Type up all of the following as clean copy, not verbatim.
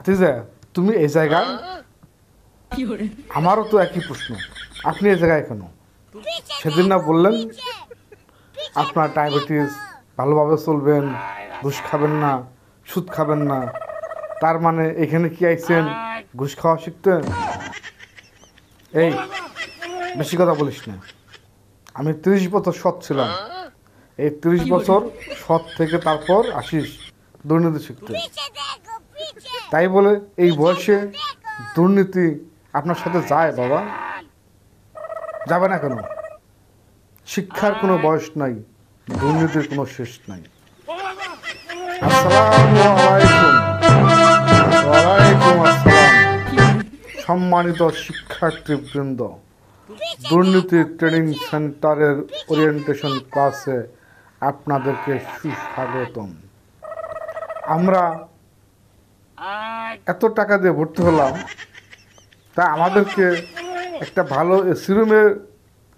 ভাতিজা তুমি এই জায়গায়, আমারও তো একই প্রশ্ন, আপনি এই জায়গায় কেন? সেদিন না বললেন আপনার ডায়াবেটিস, ভালোভাবে চলবেন, ঘুষ খাবেন না, সুদ খাবেন না, তার মানে এখানে কি আইছেন ঘুষ খাওয়া শিখতে? এই বেশি কথা বলিস না। আমি 30 বছর সৎ ছিলাম, এই 30 বছর সৎ থেকে তারপর আসিস দুর্নীতি শিখতে। তাই বলে এই বয়সে দুর্নীতি আপনার সাথে যায় বাবা? যাবে না কেন? শিক্ষার কোনো বয়স নাই, দুর্নীতির কোনো শেষ নাই। আসসালামু আলাইকুম। ওয়ালাইকুম আসসালাম। সম্মানিত শিক্ষার্থীবৃন্দ, দুর্নীতি ট্রেনিং সেন্টারের ওরিয়েন্টেশন ক্লাসে আপনাদেরকে সুস্বাগতম। আমরা এত টাকা দিয়ে ভর্তি হলাম, তা আমাদেরকে একটা ভালো এসি রুমে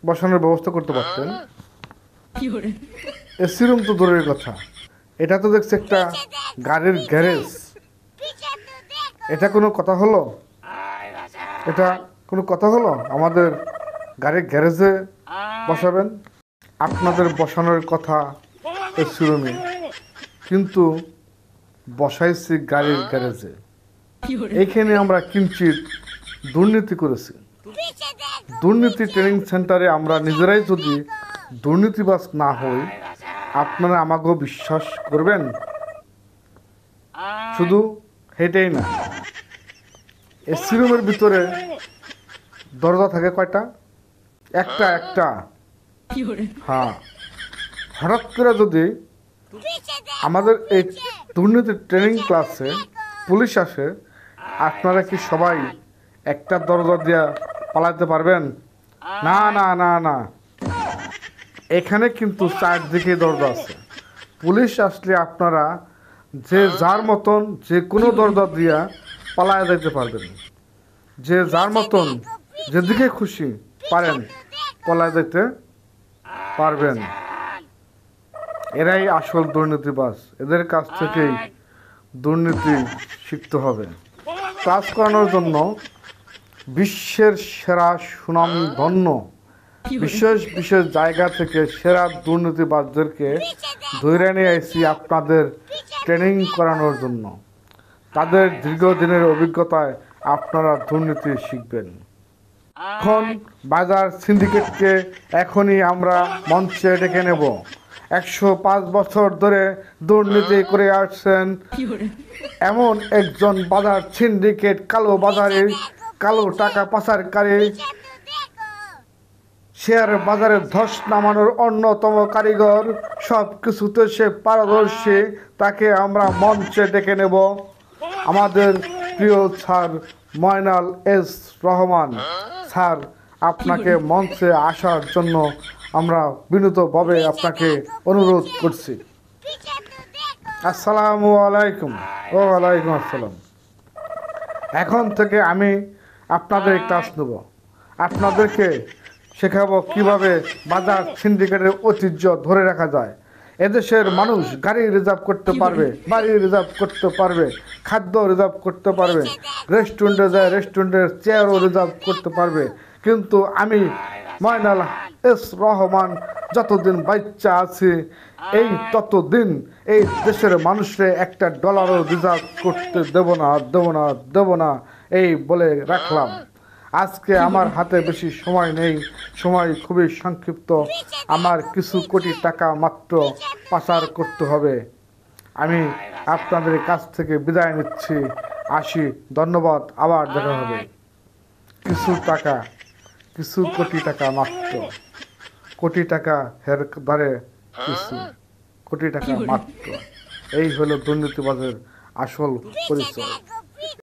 বসানোর ব্যবস্থা করতে পারতেন। এসি রুম তো দূরের কথা, এটা তো দেখছি একটা গাড়ির গ্যারেজ। এটা কোনো কথা হলো? এটা কোনো কথা হলো? আমাদের গাড়ির গ্যারেজে বসাবেন? আপনাদের বসানোর কথা এসি রুমে, কিন্তু বসাইছি গাড়ির গ্যারেজে। এইখানে আমরা কিঞ্চিত দুর্নীতি করেছি। দুর্নীতি ট্রেনিং সেন্টারে আমরা নিজেরাই যদি দুর্নীতিবাজ না হই, আপনারা আমাকেও বিশ্বাস করবেন? শুধু হেঁটেই না, এসি রুমের ভিতরে দরজা থাকে কয়টা? একটা। হ্যাঁ, হঠাৎ করে যদি আমাদের এই দুর্নীতি ট্রেনিং ক্লাসে পুলিশ আসে, আপনারা কি সবাই একটা দরজা দিয়ে পালাতে পারবেন? না না না না, এখানে কিন্তু চারদিকে দরজা আছে। পুলিশ আসলে আপনারা যে যার মতন যে কোনো দরজা দিয়া পালায় যেতে পারবেন। যে যার মতন যেদিকে খুশি পারেন পালায় যেতে পারবেন। এরাই আসল দুর্নীতিবাজ, এদের কাছ থেকেই দুর্নীতি শিখতে হবে। ক্লাস করানোর জন্য বিশ্বের সেরা সুনামধন্য বিশেষ বিশেষ জায়গা থেকে সেরা দুর্নীতিবাজদেরকে ধরে নিয়ে আসছি আপনাদের ট্রেনিং করানোর জন্য। তাদের দীর্ঘদিনের অভিজ্ঞতায় আপনারা দুর্নীতি শিখবেন। এখন বাজার সিন্ডিকেটকে এখনই আমরা মঞ্চে ডেকে নেব। 105 বছর ধরে দুর্নীতি করে আসছেন এমন একজন বাজার সিন্ডিকেট, কালো বাজারে কালো টাকা পাচারকারী, শেয়ার বাজারে ধস নামানোর অন্যতম কারিগর, সব কিছুতে সে পারদর্শী। তাকে আমরা মঞ্চে ডেকে নেব। আমাদের প্রিয় sir Moynal S Rahman sir, আপনাকে মঞ্চে আসার জন্য আমরা বিনীতভাবে আপনাকে অনুরোধ করছি। আসসালামু আলাইকুম। ওয়ালাইকুম আসসালাম। এখন থেকে আমি আপনাদের ক্লাস নেব, আপনাদেরকে শেখাবো কিভাবে বাজার সিন্ডিকেটের ঐতিহ্য ধরে রাখা যায়। এদেশের মানুষ গাড়ি রিজার্ভ করতে পারবে, বাড়ি রিজার্ভ করতে পারবে, খাদ্য রিজার্ভ করতে পারবে, রেস্টুরেন্টে যায় রেস্টুরেন্টের চেয়ারও রিজার্ভ করতে পারবে, কিন্তু আমি ময়নাল এস রহমান যতদিন বাচ্চা আছি এই ততদিন এই দেশের মানুষের একটা ডলারও রিজার্ভ করতে দেব না এই বলে রাখলাম। আজকে আমার হাতে বেশি সময় নেই, সময় খুবই সংক্ষিপ্ত। আমার কিছু কোটি টাকা মাত্র পাচার করতে হবে। আমি আপনাদের কাছ থেকে বিদায় নিচ্ছি, আসি। ধন্যবাদ, আবার দেখা হবে। কিছু কোটি টাকা মাত্র, কোটি টাকা হের দ্বারে কিছু কোটি টাকা মাত্র। এই হলো দুর্নীতিবাজের আসল পরিচয়।